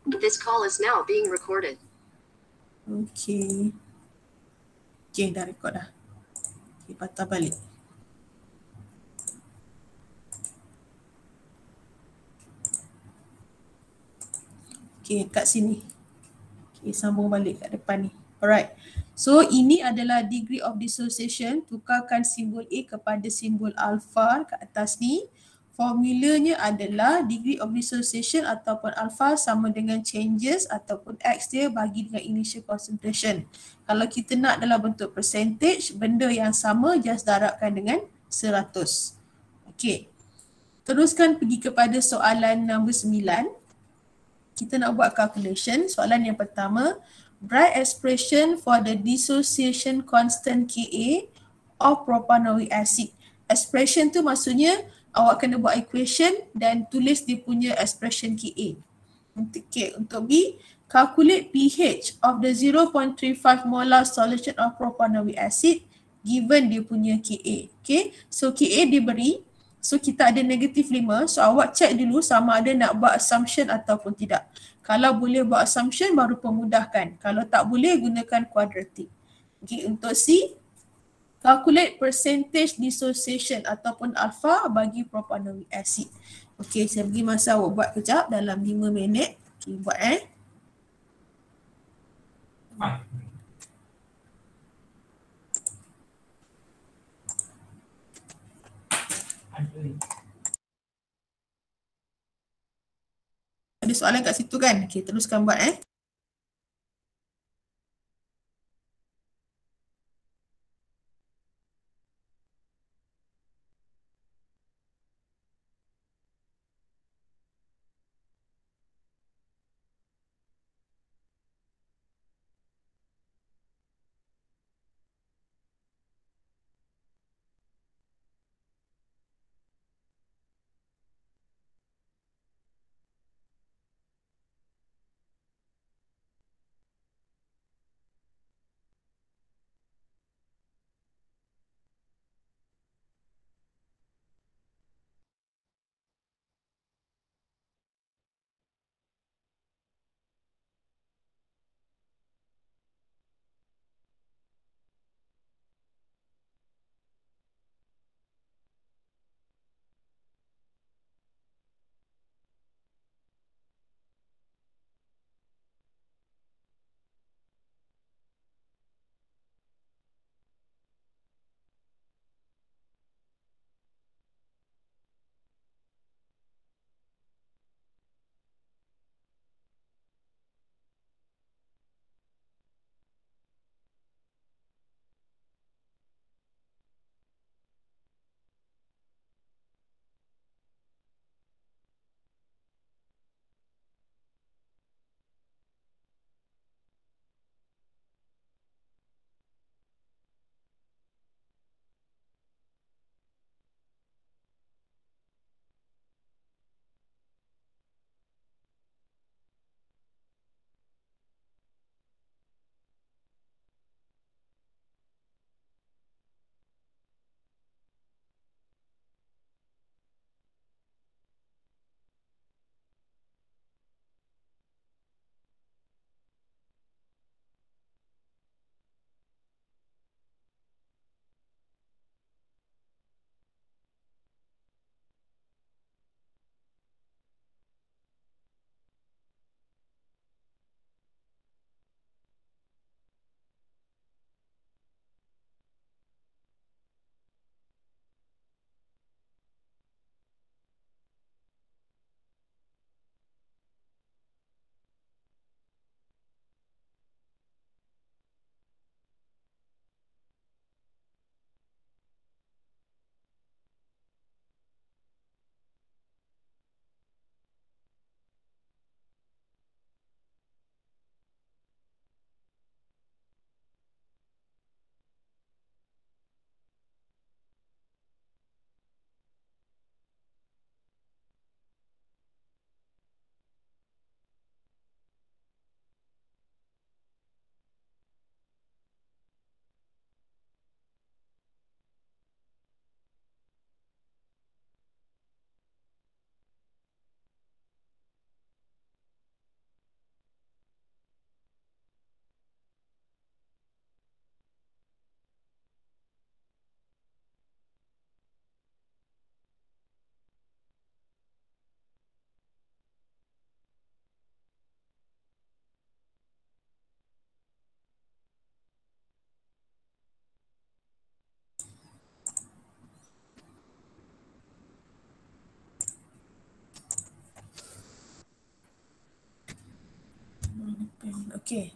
This call is now being recorded. Okay. Okay, dah record dah. Okay, patah balik. Okay, kat sini. Okay, sambung balik kat depan ni. Alright. So, ini adalah degree of dissociation. Tukarkan simbol A kepada simbol alpha kat atas ni. Formulanya adalah degree of dissociation ataupun alpha sama dengan changes ataupun X dia bagi dengan initial concentration. Kalau kita nak dalam bentuk percentage, benda yang sama just darabkan dengan 100. Okey. Teruskan pergi kepada soalan nombor 9. Kita nak buat calculation. Soalan yang pertama, write expression for the dissociation constant Ka of propanoic acid. Expression tu maksudnya awak kena buat equation dan tulis dia punya expression Ka. Untuk B, calculate pH of the 0.35 molar solution of propanoic acid given dia punya Ka. Okay, so Ka diberi. So kita ada negatif 5. So awak check dulu sama ada nak buat assumption ataupun tidak. Kalau boleh buat assumption baru pemudahkan. Kalau tak boleh gunakan quadratic. Okay, untuk C, calculate percentage dissociation ataupun alpha bagi propanoic acid. Okay, saya bagi masa awak buat kejap dalam 5 minit. Okay, buat Ada soalan kat situ kan? Okay, teruskan buat Okay.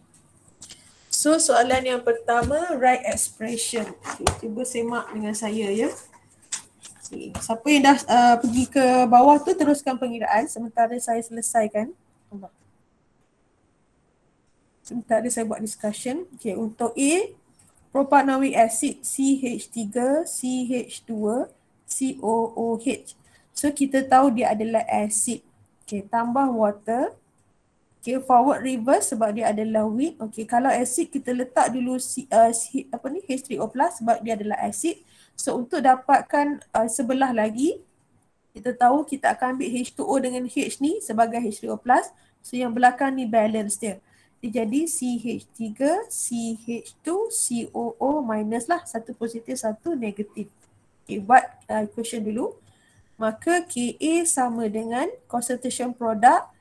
So soalan yang pertama, write expression. Okay, cuba semak dengan saya ya. Okay. Siapa yang dah pergi ke bawah tu teruskan pengiraan sementara saya selesaikan. Sementara saya buat discussion. Okay, untuk A, propanoic acid CH3, CH2, COOH. So kita tahu dia adalah acid. Okay, tambah water. Okay, forward reverse sebab dia adalah weak. Okay, kalau acid kita letak dulu H3O plus sebab dia adalah acid. So untuk dapatkan sebelah lagi, kita tahu kita akan ambil H2O dengan H ni sebagai H3O plus. So yang belakang ni balance dia. Dia jadi CH3, CH2, COO minus lah. Satu positif, satu negatif. Okay, buat equation dulu. Maka Ka sama dengan concentration product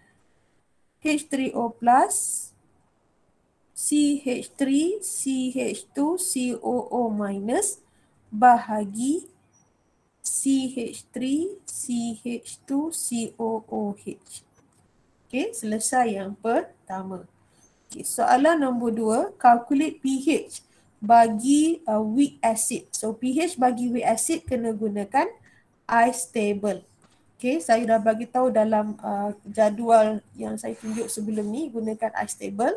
H3O plus CH3, CH2, COO minus bahagi CH3, CH2, COOH. Okay, selesai yang pertama. Okay, soalan nombor 2, calculate pH bagi weak acid. So pH bagi weak acid kena gunakan ice table. Okay, saya dah bagi tahu dalam jadual yang saya tunjuk sebelum ni, gunakan ice table.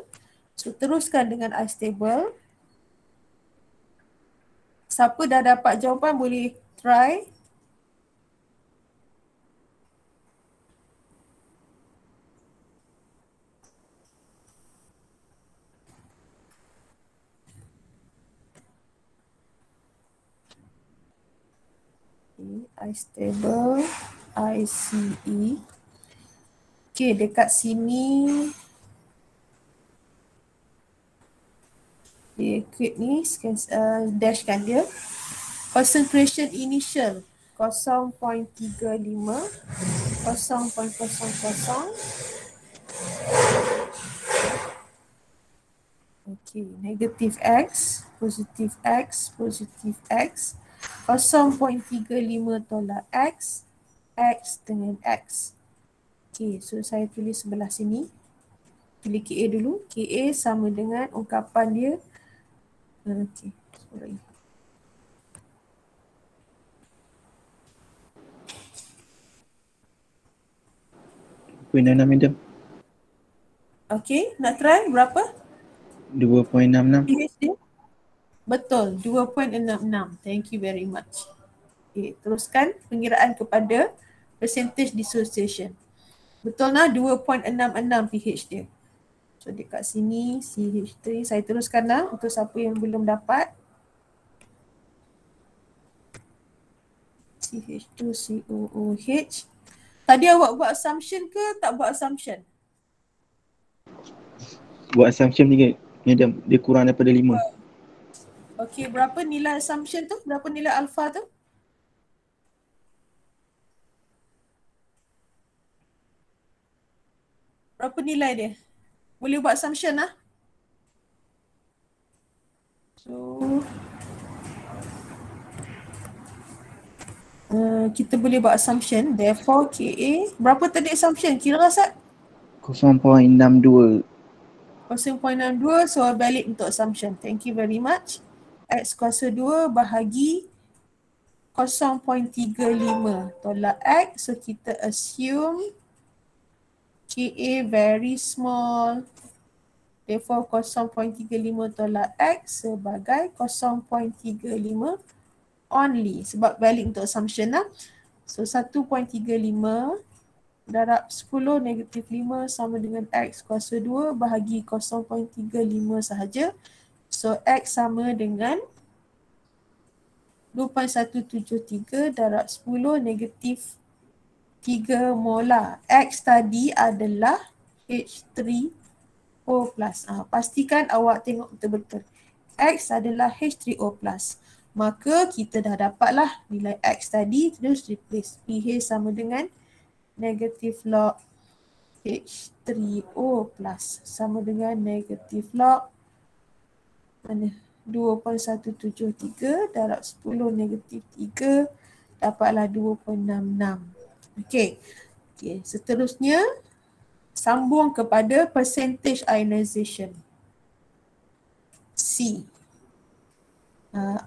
So teruskan dengan ice table. Siapa dah dapat jawapan boleh try. Ice table, ICE. Okay, dekat sini liquid ni dashkan dia. Concentration initial 0.35, 0.00. Okay, negative X, positif X, positif X. 0.35 tolak X, X dengan X. Okay, so saya tulis sebelah sini. Pilih KA dulu. KA sama dengan ungkapan dia. Okay, sorry. .66 Okay, nak try berapa? 2.66. pH dia? Betul, 2.66. Thank you very much. Okay, teruskan pengiraan kepada percentage dissociation. Betul lah 2.66 pH dia. So dekat sini CH3, saya teruskan lah untuk siapa yang belum dapat. CH2COOH. Tadi awak buat assumption ke tak buat assumption? Buat assumption ni dia kurang daripada 5. Okay, berapa nilai assumption tu? Berapa nilai alpha tu? Berapa nilai dia? Boleh buat assumption lah. So kita boleh buat assumption. Therefore KA, berapa tadi assumption? Kira Rasad? 0.62. 0.62, so valid untuk assumption. Thank you very much. X kuasa 2 bahagi 0.35 tolak X. So kita assume KA very small. Therefore 0.35 tolak X sebagai 0.35 only. Sebab valid untuk assumption lah. So 1.35 darab 10 negatif 5 sama dengan X kuasa 2 bahagi 0.35 sahaja. So X sama dengan 2.173 darab 10 negatif 3 molar. X tadi adalah H3O plus. Pastikan awak tengok betul-betul. X adalah H3O plus. Maka kita dah dapatlah nilai X tadi. Terus replace pH sama dengan negatif log H3O plus sama dengan negatif log mana? 2.173 darab 10 negatif 3 dapatlah 2.66. Okey. Okey, seterusnya Sambung kepada percentage ionization. C.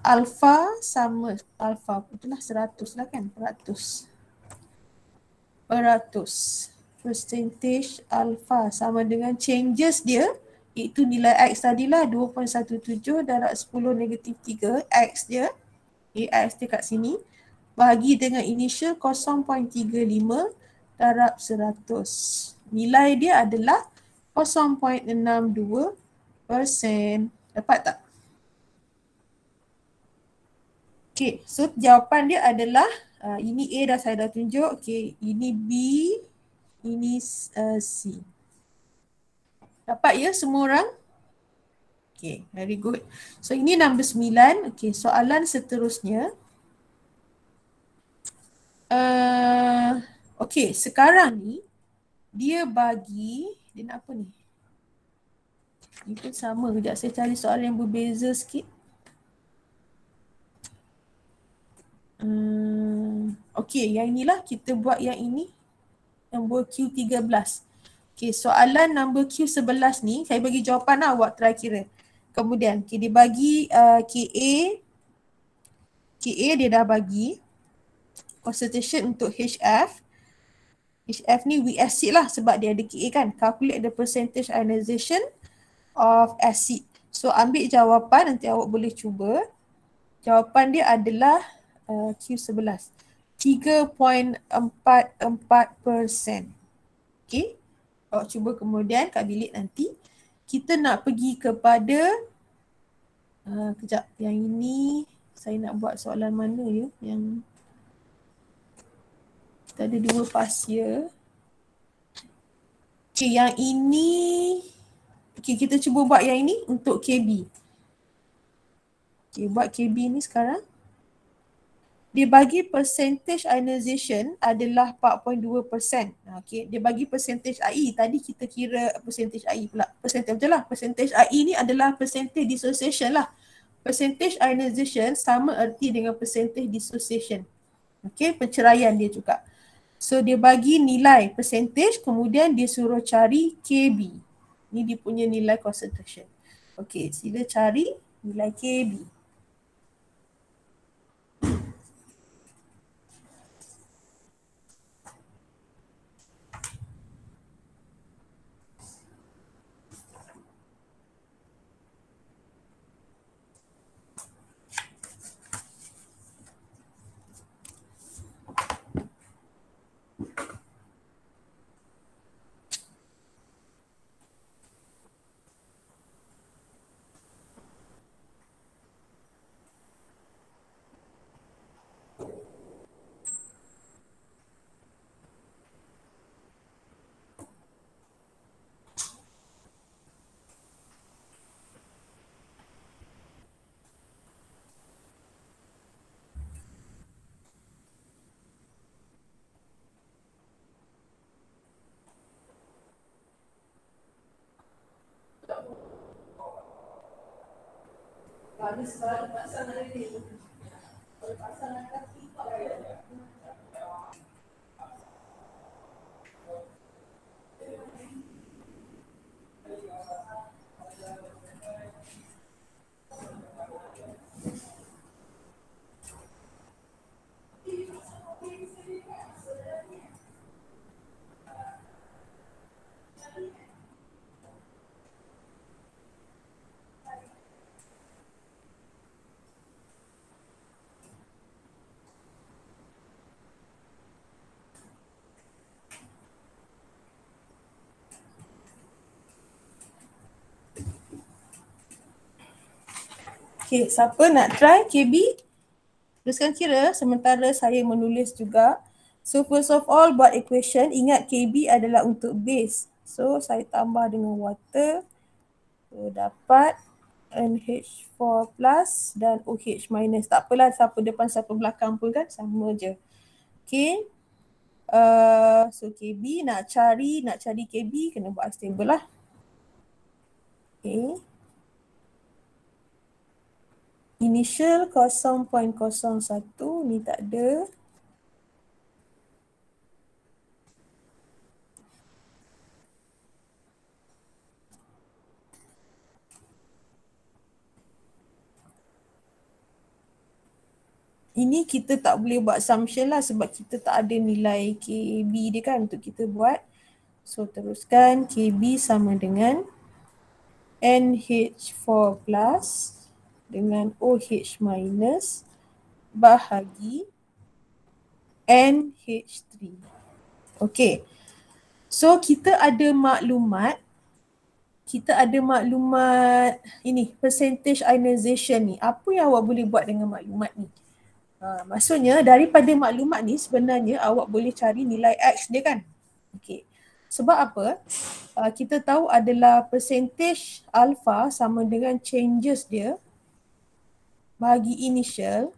Alpha sama, alpha itulah 100 lah kan, peratus. Percentage alpha sama dengan changes dia, iaitu nilai X tadilah 2.17 darab 10 negatif 3, X dia, X dia kat sini, bahagi dengan initial 0.35 darab 100. Nilai dia adalah 0.62%. Dapat tak? Okay, so jawapan dia adalah ini A dah saya dah tunjuk. Okay, ini B, ini C. Dapat ya semua orang? Okay, very good. So ini nombor 9. Okay, soalan seterusnya. Okay, sekarang ni dia bagi, dia nak apa ni? Ini pun sama. Sekejap saya cari soalan yang berbeza sikit. Okay, yang inilah kita buat yang ini. Nombor Q13. Okay, soalan nombor Q11 ni, saya bagi jawapan lah, awak try kira. Kemudian, okay, dia bagi KA dia dah bagi. Concentration untuk HF. HF ni weak acid lah sebab dia ada KA kan. Calculate the percentage ionization of acid. So, ambil jawapan, nanti awak boleh cuba. Jawapan dia adalah Q11. 3.44%. Okay. Awak cuba kemudian kat bilik nanti. Kita nak pergi kepada kejap, yang ini saya nak buat soalan mana ya, yang kita ada dua pasir. Okay, yang ini, okay, kita cuba buat yang ini untuk KB. Okay, buat KB ni sekarang. Dia bagi percentage ionization adalah 4.2%. Okay, dia bagi percentage IE. Tadi kita kira percentage IE pula. Percentage betul lah. Percentage IE ni adalah percentage dissociation lah. Percentage ionization sama erti dengan percentage dissociation. Okay, penceraian dia juga. So dia bagi nilai percentage, kemudian dia suruh cari KB. Ni dia punya nilai concentration. Okay, sila cari nilai KB. Okay, siapa nak try KB? Teruskan kira sementara saya menulis juga. So first of all buat equation, ingat KB adalah untuk base. So saya tambah dengan water. So dapat NH4 plus dan OH minus. Tak apalah siapa depan siapa belakang pun kan sama je. Okay. So KB nak cari KB kena buat stable lah. Okay. Initial 0.01 ni tak ada. Ini kita tak boleh buat assumption lah sebab kita tak ada nilai KB dia kan untuk kita buat. So teruskan KB sama dengan NH4 plus dengan OH minus bahagi NH3. Okay. So kita ada maklumat ini percentage ionization ni. Apa yang awak boleh buat dengan maklumat ni? Maksudnya daripada maklumat ni sebenarnya awak boleh cari nilai X dia kan. Okay. Sebab apa? Kita tahu adalah percentage alpha sama dengan changes dia bagi initial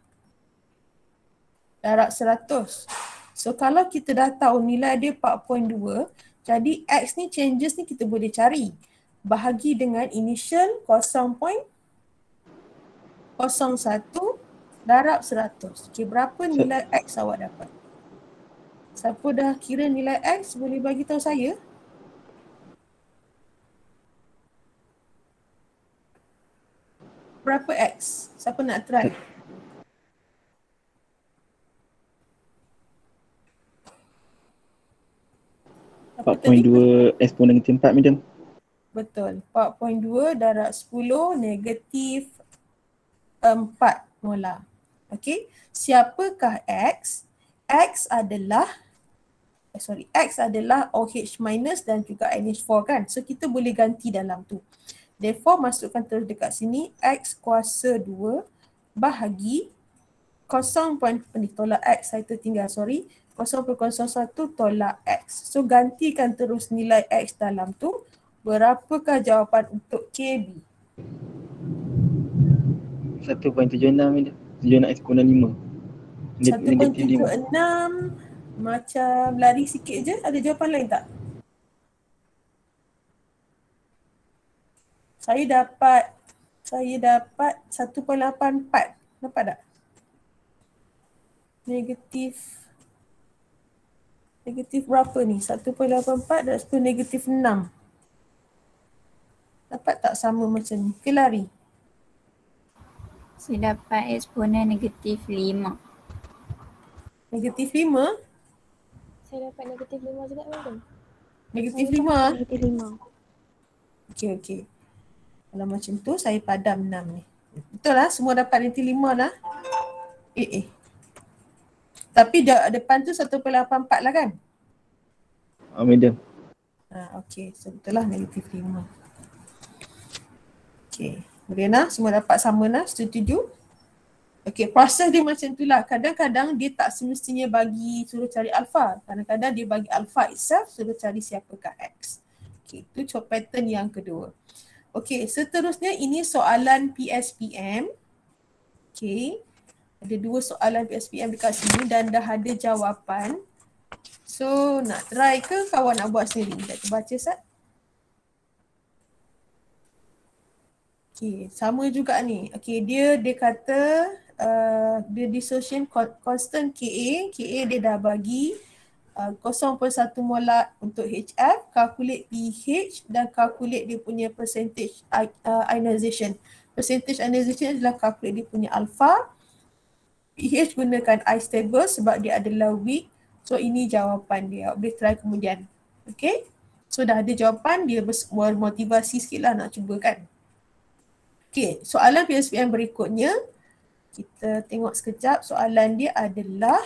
darab 100. So kalau kita dah tahu nilai dia 4.2, jadi X ni changes ni kita boleh cari. Bahagi dengan initial 0.01 darab 100. Okay, berapa nilai X awak dapat? Siapa dah kira nilai X boleh bagi tahu saya? Berapa X? Siapa nak try? Apa tadi? 4.2 eksponen negatif 4 macam. Betul. 4.2 darab 10 negatif 4 molar. Okey. Siapakah X? X adalah OH minus dan juga NH4 kan. So kita boleh ganti dalam tu. Therefore masukkan terus dekat sini X kuasa 2 bahagi 0. Tolak X saya tertinggal, 0.01 tolak X. So gantikan terus nilai X dalam tu. Berapakah jawapan untuk KB? 1.76 ni. 76 eksponen 5. Negatif 5. 1.76 macam lari sikit je. Ada jawapan lain tak? Saya dapat 1.84. Nampak tak? Negatif berapa ni? 1.84 dan 10 negatif 6. Dapat tak sama macam ni? Ke lari? Saya dapat eksponen negatif 5. Negatif 5? Saya dapat negatif 5 juga madam. Negatif 5? Negatif 5. Okey. Kalau macam tu saya padam 6 ni. Betul lah, semua dapat negatif 5 lah. Tapi depan tu 1.84 lah kan? Madam. Okey, so betul lah negatif 5. Okey, boleh lah, semua dapat sama lah, setuju? Okey, proses dia macam tu lah. Kadang-kadang dia tak semestinya suruh cari alpha. Kadang-kadang dia bagi alpha itself, suruh cari siapakah X. Okey, itu pattern yang kedua. Okey, seterusnya ini soalan PSPM. Okey, ada 2 soalan PSPM dekat sini dan dah ada jawapan. So, nak try ke kawan nak buat sendiri? Kita baca Sat. Okey, sama juga ni. Okey, dia kata the dissociation constant KA dia dah bagi 0.1 molar untuk HF, calculate pH dan calculate dia punya percentage ionization. Percentage ionization adalah calculate dia punya alpha. pH gunakan I stable sebab dia adalah weak. So ini jawapan dia. Boleh try kemudian. Okay. So dah ada jawapan, dia bermotivasi sikit lah nak cuba kan. Okay, soalan PSPM berikutnya. Kita tengok sekejap. Soalan dia adalah,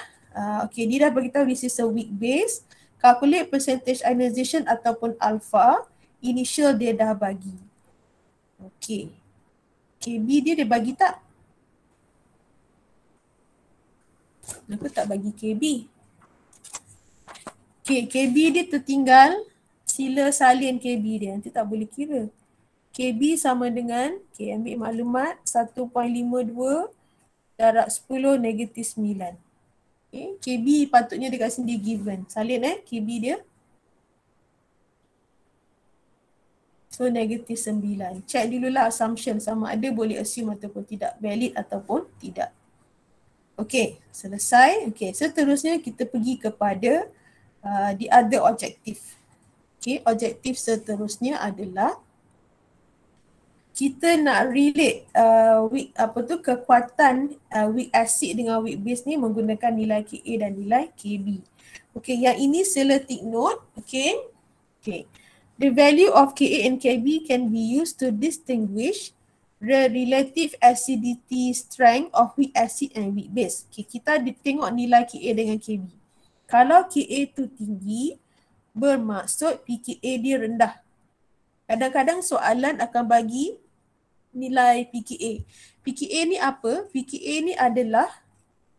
okay, dia dah beritahu this is a weak base. Calculate percentage ionization ataupun alpha. Initial dia dah bagi. Okay. KB dia bagi tak? Kenapa tak bagi KB? Okay, KB dia tertinggal sila salin KB dia. Nanti tak boleh kira. KB sama dengan, okay, ambil maklumat 1.52 darab 10 negatif 9. Okay, KB patutnya dekat sini given. Salin KB dia. So negatif 9. Check dululah assumption sama ada boleh assume ataupun tidak. Valid ataupun tidak. Okay, selesai. Okay, seterusnya kita pergi kepada the other objective. Okay, objektif seterusnya adalah kita nak relate weak kekuatan weak acid dengan weak base ni menggunakan nilai Ka dan nilai Kb. Okay, yang ini sila take note. Okay. The value of Ka and Kb can be used to distinguish the relative acidity strength of weak acid and weak base. Okay, kita tengok nilai Ka dengan Kb. Kalau Ka tu tinggi, bermaksud pKa dia rendah. Kadang-kadang soalan akan bagi nilai pKa. pKa ni apa? pKa ni adalah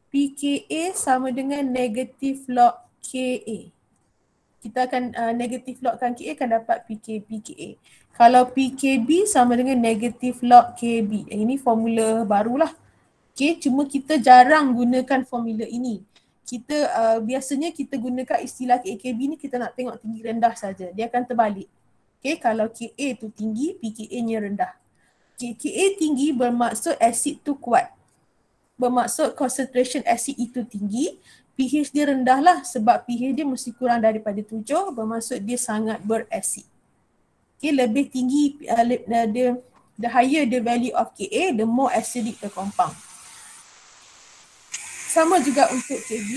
pKa sama dengan negative log Ka. Kita akan negative logkan Ka akan dapat pKa. Kalau pKb sama dengan negative log Kb. Ini formula barulah. Okay, cuma kita jarang gunakan formula ini. Kita biasanya kita gunakan istilah Kb ni kita nak tengok tinggi rendah saja. Dia akan terbalik. Okay, kalau Ka tu tinggi, pKa-nya rendah. Okay, Ka tinggi bermaksud asid tu kuat. Bermaksud concentration asid itu tinggi, pH dia rendah lah sebab pH dia mesti kurang daripada 7, bermaksud dia sangat berasid. Okay, lebih tinggi, the higher the value of Ka, the more acidic the compound. Sama juga untuk Kb.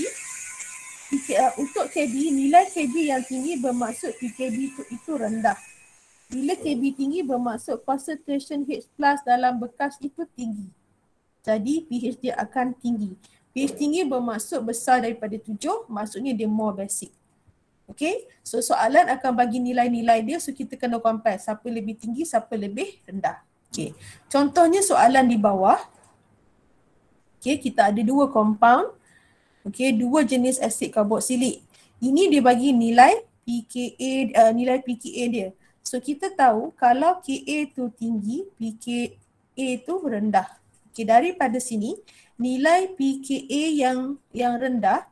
Untuk Kb, nilai Kb yang tinggi bermaksud pKb itu rendah. Bila Kb tinggi bermaksud concentration H+ dalam bekas itu tinggi. Jadi pH dia akan tinggi. pH tinggi bermaksud besar daripada 7, maksudnya dia more basic. Okay, so soalan akan bagi nilai-nilai dia, so kita kena compare siapa lebih tinggi, siapa lebih rendah. Okay, contohnya soalan di bawah. Okay, kita ada dua compound. Okay, dua jenis asid karboksilik. Ini dia bagi nilai pKa, nilai pKa dia. So kita tahu kalau Ka tu tinggi, pKa tu rendah. Okay, daripada sini nilai pKa yang rendah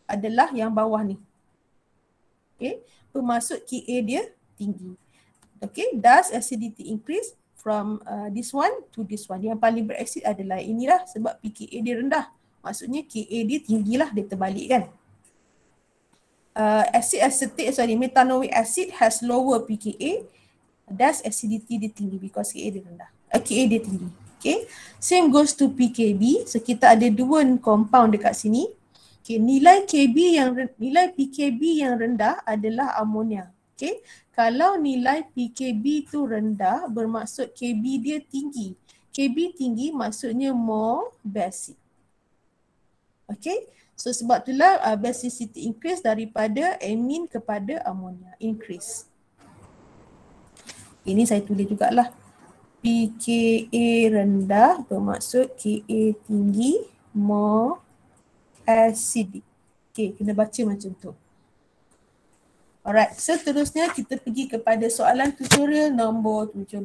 adalah yang bawah ni. Okay, bermaksud Ka dia tinggi. Okay, does acidity increase from this one to this one? Yang paling berasid adalah inilah sebab pKa dia rendah. Maksudnya Ka dia tinggilah, dia terbalik kan. Methanoic acid has lower pKa, thus acidity dia tinggi because Ka dia rendah. Ka dia tinggi. Okay. Same goes to pKb. So kita ada dua compound dekat sini. Okay. Nilai pKb yang rendah adalah amonia. Okay. Kalau nilai pKb tu rendah bermaksud Kb dia tinggi. Kb tinggi maksudnya more basic. Okay. So sebab itulah basicity increase daripada amine kepada amonia, increase. Ini saya tulis jugalah. pKa rendah bermaksud Ka tinggi, more acidic. Okay, kena baca macam tu. Alright, seterusnya kita pergi kepada soalan tutorial nombor 17.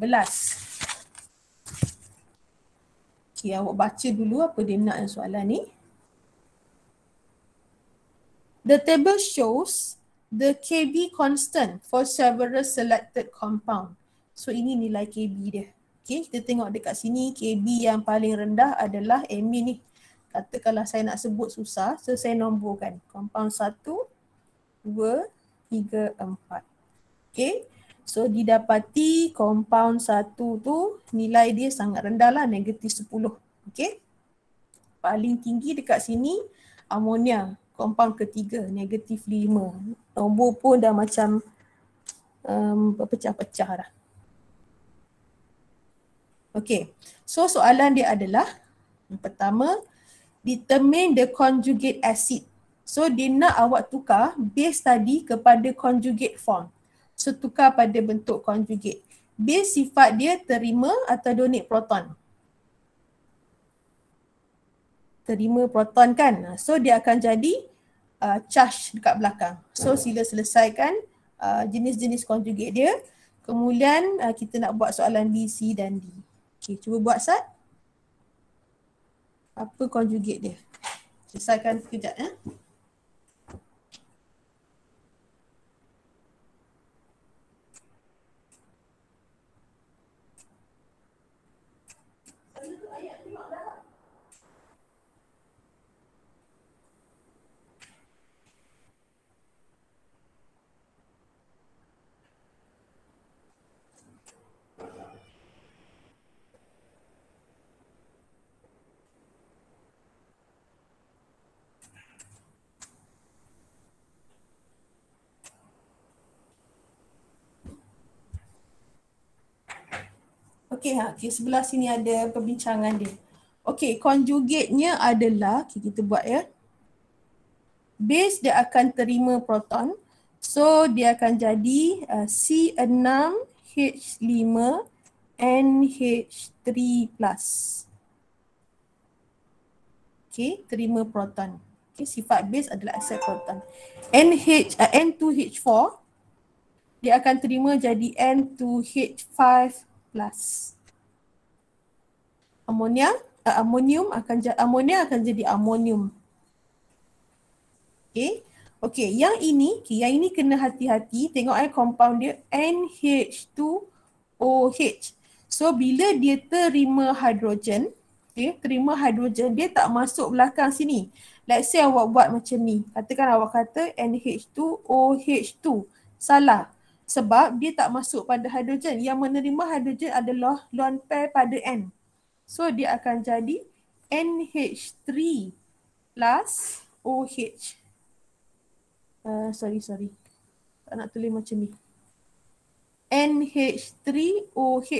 Okay, awak baca dulu apa dia nak yang soalan ni. The table shows the Kb constant for several selected compound. So ini nilai Kb dia. Okay, kita tengok dekat sini Kb yang paling rendah adalah amine ni. Kata kalau saya nak sebut susah, so saya nomborkan. Compound 1, 2, 3, 4. Okay, so didapati compound 1 tu nilai dia sangat rendah lah, negatif 10. Okay, paling tinggi dekat sini amonia. Compound ketiga, negatif 5. Nombor pun dah macam berpecah-pecah dah. Okay, so soalan dia adalah yang pertama, determine the conjugate acid. So dia nak awak tukar base tadi kepada conjugate form. So tukar pada bentuk conjugate. Base sifat dia terima atau donate proton. Terima proton kan. So dia akan jadi charge dekat belakang. So sila selesaikan jenis-jenis conjugate dia. Kemudian kita nak buat soalan B, C dan D. Okay, cuba buat Sat. Apa conjugate dia? Selesaikan sekejap ya. Okey, sebelah sini ada perbincangan dia. Okey, conjugate-nya adalah, kita buat ya. Base dia akan terima proton. So dia akan jadi C6H5 NH3+. Okey, terima proton. Okey, sifat base adalah accept proton. N2H4 dia akan terima jadi N2H5+. Amonia akan jadi amonium. Okey, yang ini kena hati-hati. Tengok compound dia NH2OH. So bila dia terima hidrogen, dia tak masuk belakang sini. Let's say awak buat macam ni. Katakan awak kata NH2OH2. Salah. Sebab dia tak masuk pada hidrogen. Yang menerima hidrogen adalah lone pair pada N. So dia akan jadi NH3 plus OH. Sorry. Tak nak tulis macam ni. NH3OH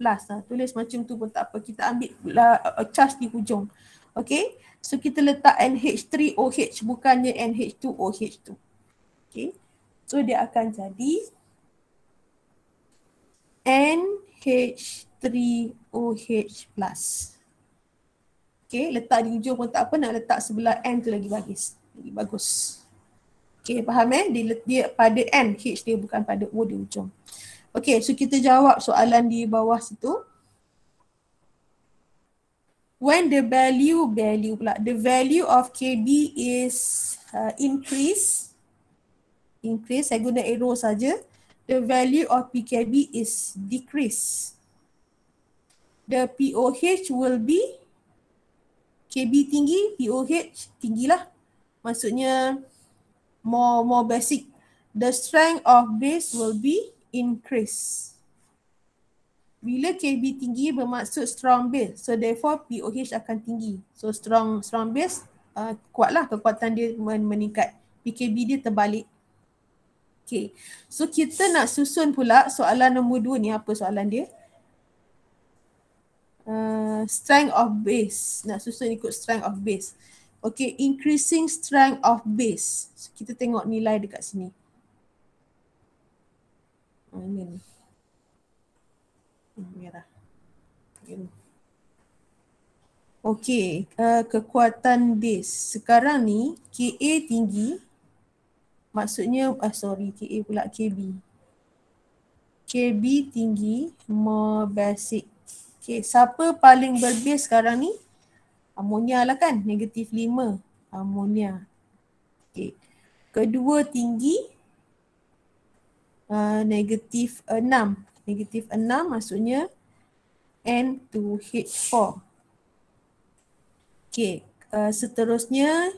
plus. Tulis macam tu pun tak apa. Kita ambil charge di hujung. Okay. So kita letak NH3OH bukannya NH2OH2. Okay. So dia akan jadi NH3OH plus. Okay. Letak di hujung pun tak apa. Nak letak sebelah N tu lagi bagus. Okay, faham dia pada N, H dia bukan pada O di ujung. Okay, so kita jawab soalan di bawah situ. When the value of KB is increase, saya guna arrow saja. The value of PKB is decrease. The POH will be KB tinggi, POH tinggilah. Maksudnya more basic. The strength of base will be increase. Bila KB tinggi bermaksud strong base. So therefore POH akan tinggi. So strong base kuatlah, kekuatan dia meningkat. PKB dia terbalik. Okay. So kita nak susun pula soalan nombor 2 ni. Apa soalan dia? Strength of base. Nak susun ikut strength of base. Okay, increasing strength of base. So, kita tengok nilai dekat sini. Ini ni. Merah. Okay, kekuatan base. Sekarang ni, KA tinggi. Maksudnya, KA pula, KB. KB tinggi, more basic. Okay, siapa paling berbase sekarang ni? Amonia lah kan, -5. Amonia. Okay. Kedua tinggi, -6. -6 maksudnya N2H4. Okay. Seterusnya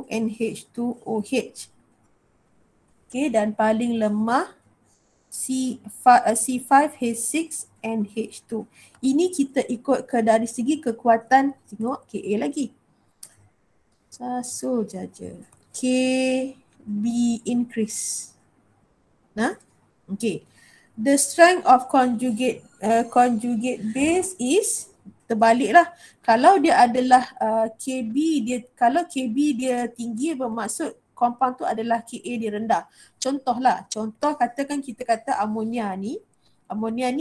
NH2OH. Okay, dan paling lemah C5H6NH2. Ini kita ikut dari segi kekuatan. Tengok KA lagi. So jaja. KB increase. Okay. The strength of conjugate base is terbaliklah. Kalau dia adalah kalau KB dia tinggi bermaksud compound tu adalah KA dia rendah. Contoh katakan kita kata amonia ni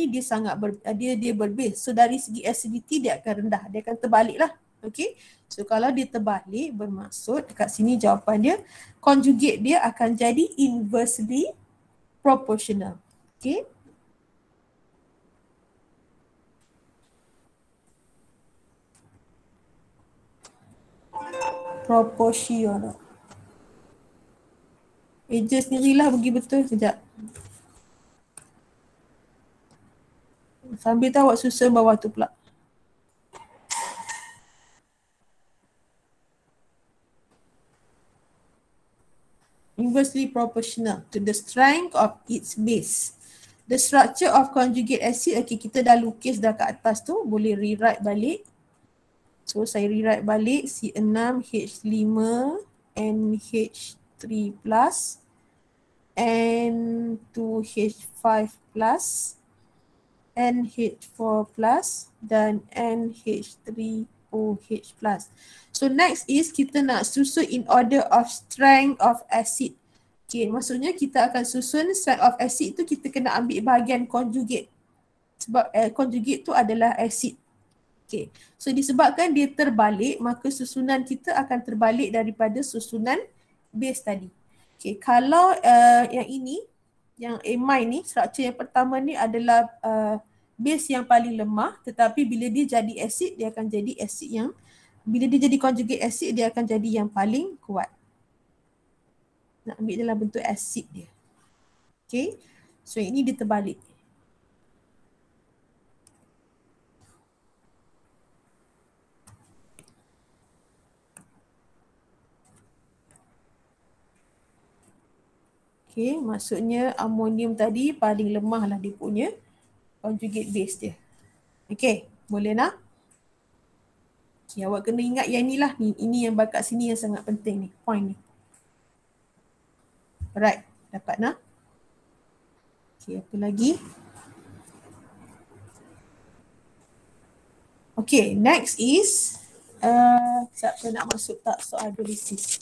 dia sangat dia berbase. So dari segi acidity dia akan rendah, dia akan terbaliklah. Okey. So kalau dia terbalik bermaksud dekat sini jawapan dia conjugate dia akan jadi inversely proportional. Okey. Proportional. Eja sendirilah pergi betul. Sekejap. Sambil tu awak susun bawah tu pula. Inversely proportional to the strength of its base. The structure of conjugate acid. Okay, kita dah lukis dah kat atas tu. Boleh rewrite balik. So saya rewrite balik C6H5NH3+. N2H5+. NH4 plus dan NH3OH plus. So next is kita nak susun in order of strength of acid. Okay, maksudnya kita akan susun strength of acid tu kita kena ambil bahagian conjugate. Sebab conjugate tu adalah acid. Okay, so disebabkan dia terbalik, maka susunan kita akan terbalik daripada susunan base tadi. Okay, kalau yang ini, yang amine ni, struktur yang pertama ni adalah base yang paling lemah, tetapi bila dia jadi acid, dia akan jadi acid yang, bila dia jadi conjugate acid, dia akan jadi yang paling kuat. Nak ambil dalam bentuk acid dia. Okay, so ini dia terbalik. Okay, maksudnya amonium tadi paling lemah lah dia punya conjugate base dia. Okay, boleh nak? Okay, awak kena ingat yang ni lah. Ini yang bakat sini yang sangat penting ni, point ni. Alright, dapat nak? Okay, apa lagi? Okay, next is siapa nak masuk tak soal hidrolisis?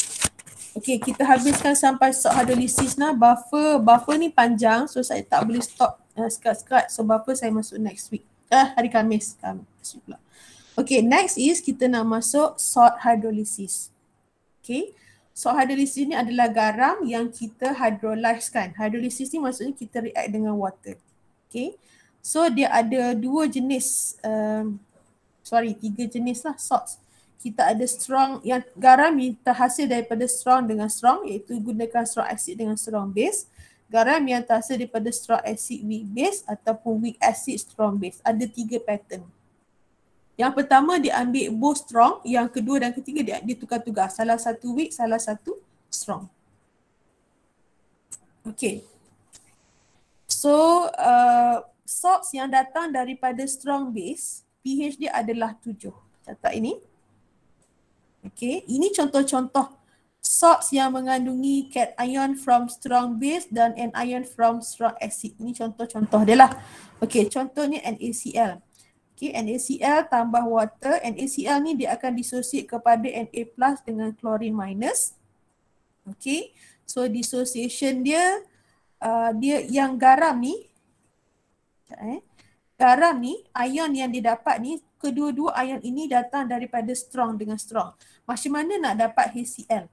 Okay, kita habiskan sampai soal hidrolisis nah. Buffer ni panjang, so saya tak boleh stop sekat-sekat. So buffer saya masuk next week. Hari Khamis pula. Okay, next is kita nak masuk salt hydrolysis. Okay, salt hydrolysis ni adalah garam yang kita hydrolysekan. Hydrolysis ni maksudnya kita react dengan water. Okay, so dia ada tiga jenis lah salts. Kita ada strong, yang garam yang terhasil daripada strong dengan strong, iaitu gunakan strong acid dengan strong base. Garam yang terhasil daripada strong acid weak base ataupun weak acid strong base. Ada 3 pattern. Yang pertama dia ambil both strong, yang kedua dan ketiga dia tukar-tukar. Salah satu weak, salah satu strong. Okay. So salts yang datang daripada strong base, pH dia adalah 7. Catat ini. Okay, ini contoh-contoh salts yang mengandungi cation from strong base dan anion from strong acid. Ini contoh-contoh dia lah. Okay, contohnya NaCl. Okay, NaCl tambah water. NaCl ni dia akan dissociate kepada Na plus dengan chlorine minus. Okay, so dissociation dia, dia yang garam ni, garam ni, ion yang didapat ni, kedua-dua ion ini datang daripada strong dengan strong. Macam mana nak dapat HCl?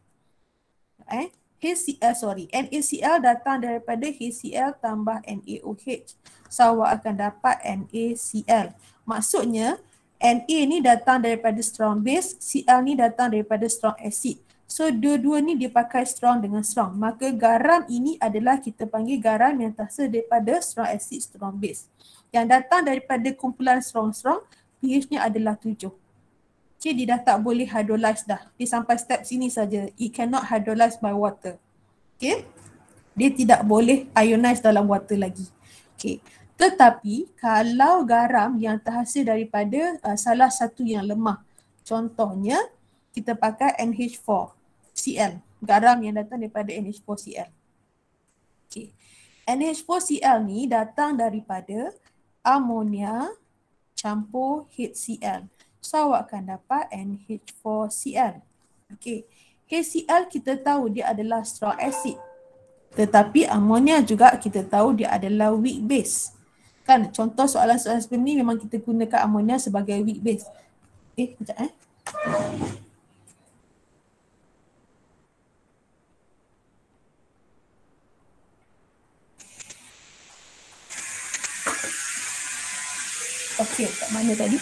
NaCl datang daripada HCl tambah NaOH. So awak akan dapat NaCl. Maksudnya Na ni datang daripada strong base, Cl ni datang daripada strong acid. So dua-dua ni dia pakai strong dengan strong. Maka garam ini adalah kita panggil garam yang terhasil daripada strong acid, strong base. Yang datang daripada kumpulan strong-strong, pH-nya adalah 7. Okay, dia dah tak boleh hydrolyze dah. Dia sampai step sini saja. It cannot hydrolyze by water. Okay. Dia tidak boleh ionize dalam water lagi. Okay. Tetapi kalau garam yang terhasil daripada salah satu yang lemah. Contohnya kita pakai NH4Cl. Garam yang datang daripada NH4Cl. Okay. NH4Cl ni datang daripada amonia campur HCl. So awak akan dapat NH4Cl. Okay. HCl kita tahu dia adalah strong acid. Tetapi amonia juga kita tahu dia adalah weak base. Kan contoh soalan-soalan sebelum ni memang kita gunakan amonia sebagai weak base. Sekejap Okay, kat mana tadi?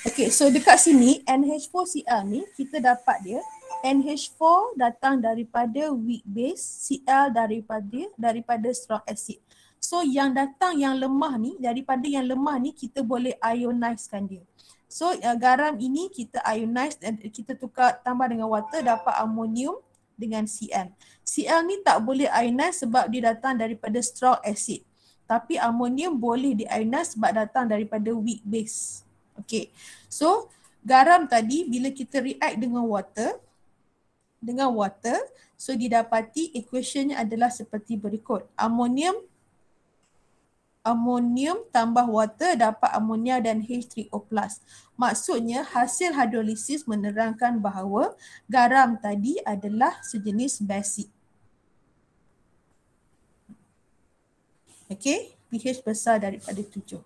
Okay, so dekat sini NH4Cl ni kita dapat dia NH4 datang daripada weak base, Cl daripada strong acid. So yang datang yang lemah ni, daripada yang lemah ni kita boleh ionizekan dia. So garam ini kita ionize dan kita tukar tambah dengan water, dapat amonium dengan Cl. Cl ni tak boleh ionize sebab dia datang daripada strong acid. Tapi amonium boleh di-ionize sebab datang daripada weak base. Okay. So garam tadi bila kita react dengan water, so didapati equationnya adalah seperti berikut. Amonium amonium tambah water dapat amonia dan H3O+. Maksudnya hasil hidrolisis menerangkan bahawa garam tadi adalah sejenis basic. Okey, pH besar daripada 7.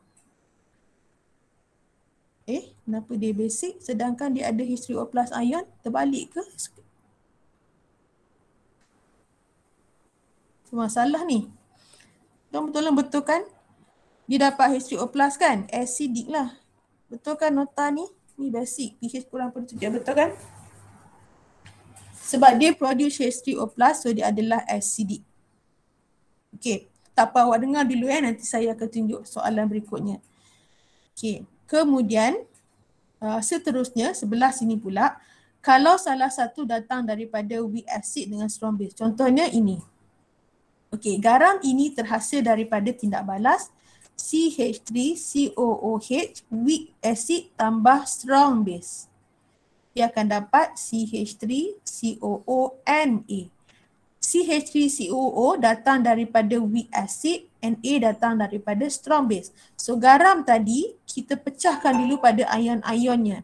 Kenapa dia basic sedangkan dia ada H3O+ ion? Terbalik ke? Masalah ni. Tolong betulkan. Dia dapat H3O+ kan? Acidic lah. Betul kan nota ni? Ni basic. pH kurang pada 7. Betul kan? Sebab dia produce H3O+, so dia adalah acidic. Okey. Tak apa, awak dengar dulu nanti saya akan tunjuk soalan berikutnya. Okey. Kemudian, seterusnya, sebelah sini pula, kalau salah satu datang daripada weak acid dengan strong base. Contohnya ini. Okey, garam ini terhasil daripada tindak balas CH3COOH weak acid tambah strong base. Dia akan dapat CH3COONA. CH3COO datang daripada weak acid, Na datang daripada strong base. So garam tadi kita pecahkan dulu pada ion-ionnya.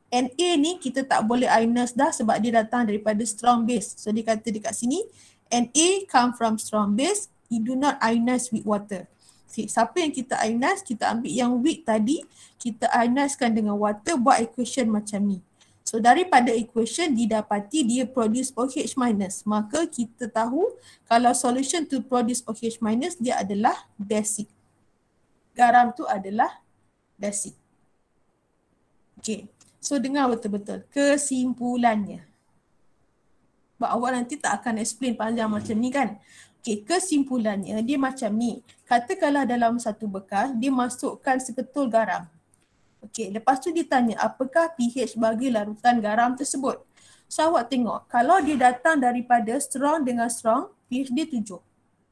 Na ni kita tak boleh ionize dah sebab dia datang daripada strong base. So dia kata dekat sini, Na come from strong base, you do not ionize with water. Siapa yang kita ionize, kita ambil yang weak tadi, kita ionizekan dengan water, buat equation macam ni. So daripada equation didapati dia produce OH minus. Maka kita tahu kalau solution to produce OH minus dia adalah basic. Garam tu adalah basic. Okay. So dengar betul-betul kesimpulannya. Sebab awak nanti tak akan explain panjang macam ni kan. Okay, kesimpulannya dia macam ni. Katakanlah dalam satu bekas dia masukkan seketul garam. Okey, lepas tu ditanya apakah pH bagi larutan garam tersebut. So awak tengok, kalau dia datang daripada strong dengan strong, pH dia 7.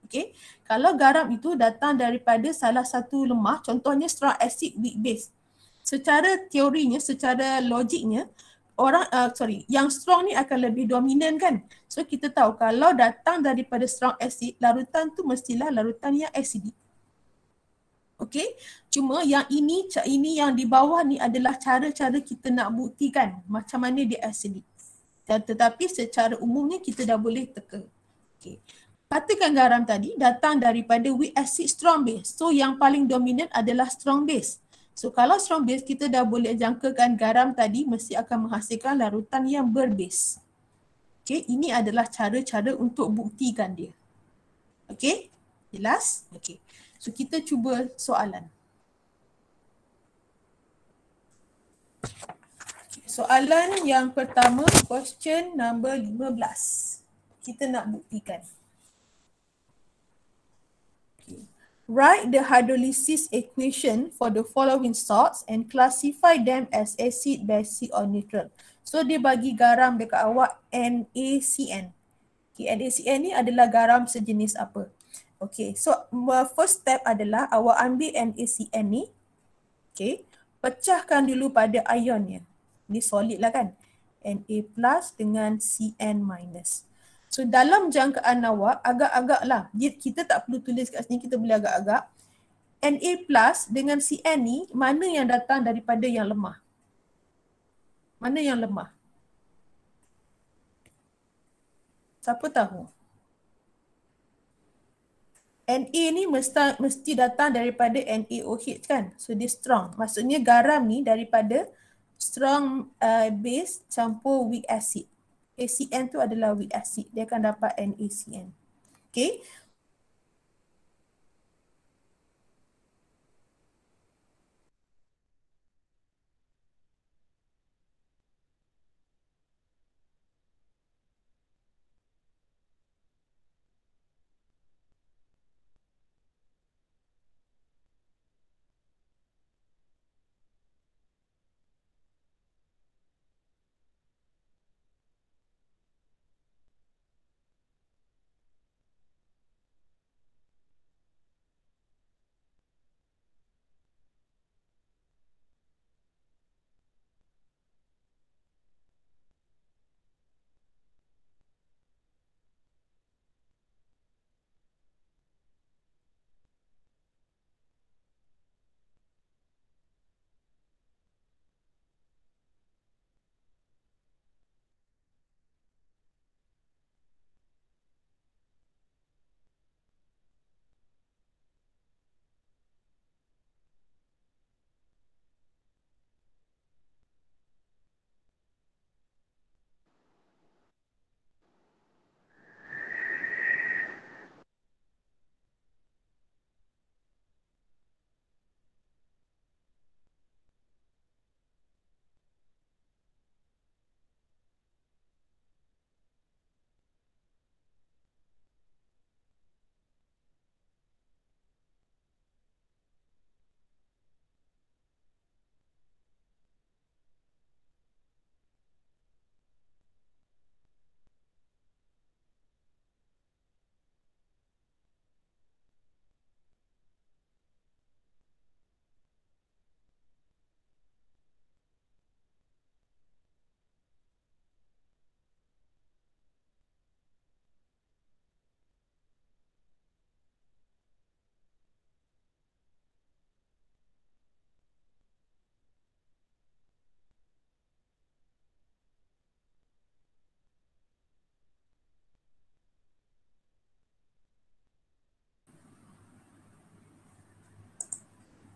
Okey, kalau garam itu datang daripada salah satu lemah, contohnya strong acid weak base. Secara teorinya, secara logiknya, yang strong ni akan lebih dominan kan. So kita tahu kalau datang daripada strong acid, larutan tu mestilah larutan yang acidic. Okey, cuma yang ini yang di bawah ni adalah cara-cara kita nak buktikan macam mana dia acidic. Tetapi secara umumnya kita dah boleh teka. Okey. Katakan garam tadi datang daripada weak acid strong base. So yang paling dominan adalah strong base. So kalau strong base kita dah boleh jangkakan garam tadi mesti akan menghasilkan larutan yang berbase. Okey, ini adalah cara-cara untuk buktikan dia. Okey, jelas? Okey. So kita cuba soalan. Soalan yang pertama, question number 15. Kita nak buktikan. Write the hydrolysis equation for the following salts and classify them as acid, basic or neutral. So dia bagi garam dekat awak NaCN. Okay, NaCN ni adalah garam sejenis apa? Okay, so first step adalah awak ambil NaCN ni. Okay, pecahkan dulu pada ionnya. Ni solid lah kan? Na plus dengan Cn minus. So dalam jangkaan awak agak-agak lah. Kita tak perlu tulis kat sini, kita boleh agak-agak. Na plus dengan Cn ni mana yang datang daripada yang lemah? Mana yang lemah? Siapa tahu? Na ni mesti datang daripada NaOH kan? So dia strong. Maksudnya garam ni daripada strong base campur weak acid. ACN tu adalah weak acid. Dia akan dapat NaCN. Okay.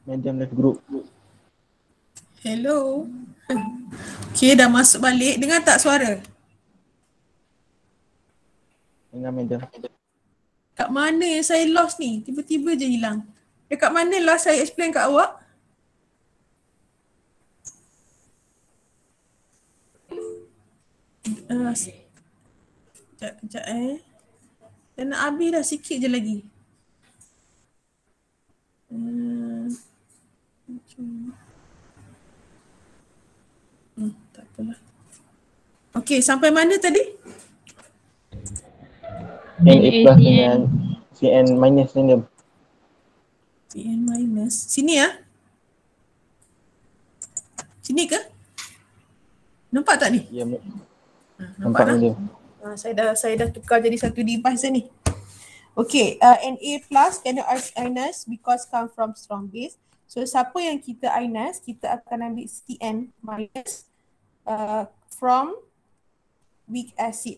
Madam left group. Hello. Okay, dah masuk balik. Dengar tak suara? Dengar madam. Kat mana yang saya lost ni? Tiba-tiba je hilang. Dekat mana last saya explain kat awak? Sekejap Dah nak habis dah, sikit je lagi. Tak apalah. Okay, sampai mana tadi? NA plus dengan CN minus madam. CN minus. Sini ya? Sini ke? Nampak tak ni? Ya, Nampak nampak madam. Saya dah tukar jadi satu device dah ni. Okay, Na plus cannot ionise because come from strong base. So siapa yang kita ionise, kita akan ambil Cn minus from weak acid.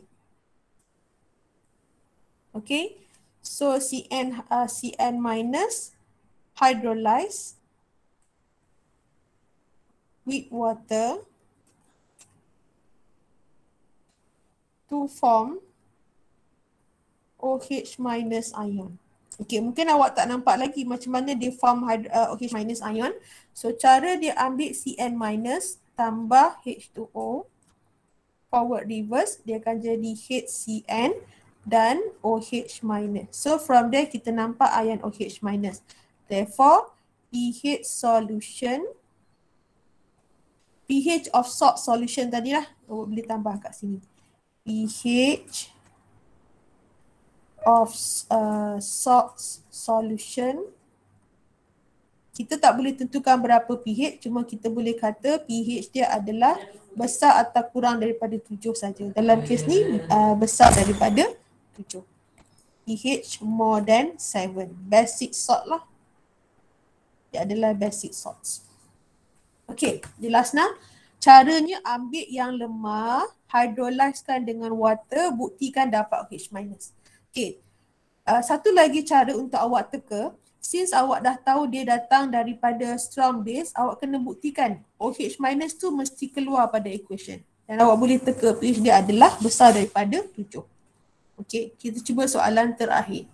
Okay, so Cn minus hydrolyze with water to form OH minus ion. Okay, mungkin awak tak nampak lagi macam mana dia form OH minus ion. So cara dia ambil Cn minus tambah H2O forward reverse, dia akan jadi HCN dan OH minus. So from there kita nampak ion OH minus. Therefore pH solution, pH of salt solution tadi lah, boleh tambah kat sini. pH of salt solution, kita tak boleh tentukan berapa pH, cuma kita boleh kata pH dia adalah besar atau kurang daripada 7 saja. Dalam kes ni besar daripada 7. pH more than 7. Basic salt lah. Dia adalah basic salts. Okay, jelas nak? Caranya ambil yang lemah, hydrolyzekan dengan water, buktikan dapat OH minus. Okay, satu lagi cara untuk awak teka, since awak dah tahu dia datang daripada strong base, awak kena buktikan OH minus tu mesti keluar pada equation. Dan awak boleh teka pH dia adalah besar daripada 7. Okay, kita cuba soalan terakhir.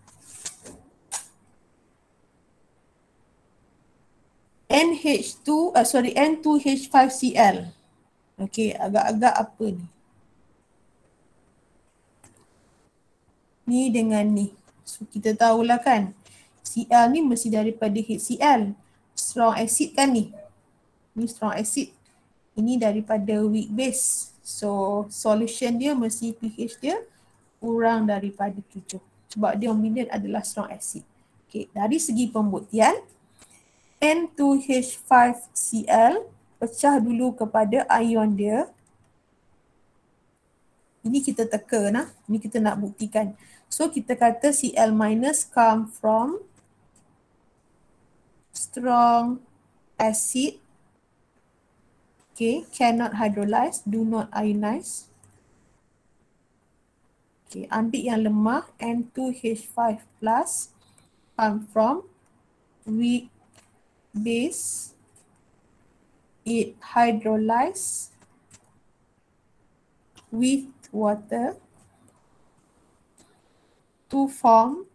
N2H5Cl. Okay, agak-agak apa ni? Ni dengan ni. So kita tahulah kan, Cl ni mesti daripada HCl. Strong acid kan ni. Ni strong acid. Ini daripada weak base. So solution dia mesti pH dia kurang daripada 7. Sebab dia dominant adalah strong acid. Okay, dari segi pembuktian, N2H5Cl pecah dulu kepada ion dia. Ini kita teka nah. Ini kita nak buktikan. So kita kata Cl minus come from strong acid. Okay, cannot hydrolyze, do not ionize. Okay, ambil yang lemah, N2H5 plus come from weak base, it hydrolyze with water to form,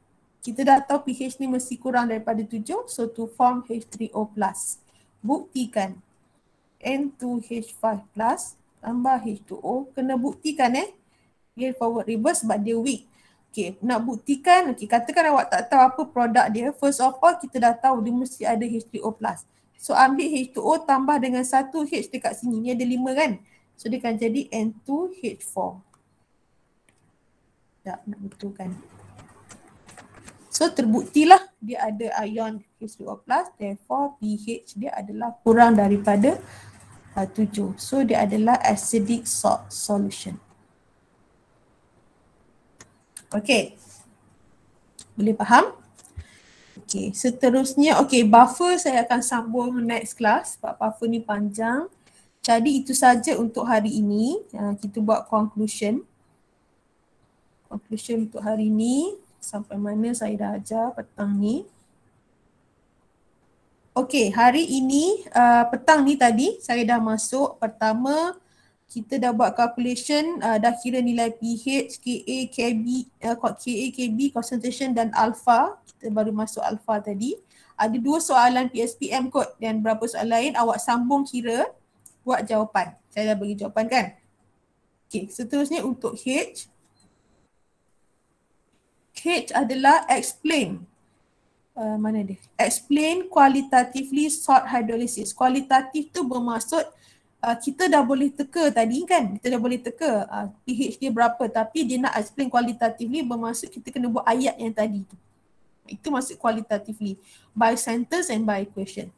kita dah tahu pH ni mesti kurang daripada 7, so to form H3O+. Buktikan N2H5 plus tambah H2O, kena buktikan dia forward reverse sebab dia weak. Okay, nak buktikan, okay, katakan awak tak tahu apa produk dia, first of all kita dah tahu dia mesti ada H3O+. So ambil H2O tambah dengan 1 H dekat sini, ni ada 5 kan? So dia akan jadi N2H4. Tak, nak betulkan. So terbuktilah dia ada ion H2O+, therefore pH dia adalah kurang daripada 7. So dia adalah acidic salt solution. Okay, boleh faham? Okay, seterusnya, okay, buffer saya akan sambung next class sebab buffer ni panjang. Jadi itu saja untuk hari ini. Kita buat conclusion. Conclusion untuk hari ini. Sampai mana saya dah ajar petang ni. Okey, hari ini petang ni tadi saya dah masuk. Pertama kita dah buat calculation, dah kira nilai pH, Ka, Kb, Ka, Kb, concentration dan alpha. Kita baru masuk alpha tadi. Ada 2 soalan PSPM kot dan berapa soalan lain awak sambung kira buat jawapan. Saya dah bagi jawapan kan? Okey, seterusnya untuk H. H adalah explain. Mana dia? Explain qualitatively salt hydrolysis. Kualitatif tu bermaksud kita dah boleh teka tadi kan, kita dah boleh teka pH dia berapa, tapi dia nak explain qualitatively bermaksud kita kena buat ayat yang tadi tu. Itu maksud qualitatively, by sentence and by question.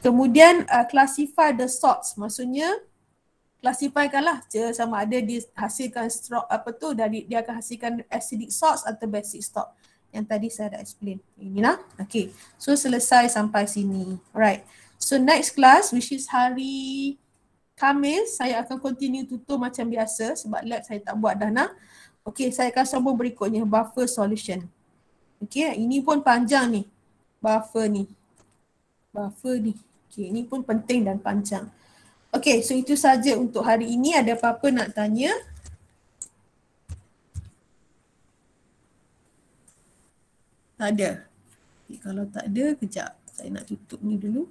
Kemudian classify the salts, maksudnya classifykanlah sama ada dia hasilkan dia akan hasilkan acidic salts atau basic salt. Yang tadi saya dah explain. Inilah. Okay. So selesai sampai sini. Alright. So next class which is hari Khamis, saya akan continue tutur macam biasa sebab lab saya tak buat dah nak. Okay, saya akan sambung berikutnya, buffer solution. Okay, ini pun panjang ni. Buffer ni. Okay, ini pun penting dan panjang. Okay, so itu saja untuk hari ini. Ada apa-apa nak tanya? Tak ada. Okay, kalau tak ada, kejap. Saya nak tutup ni dulu.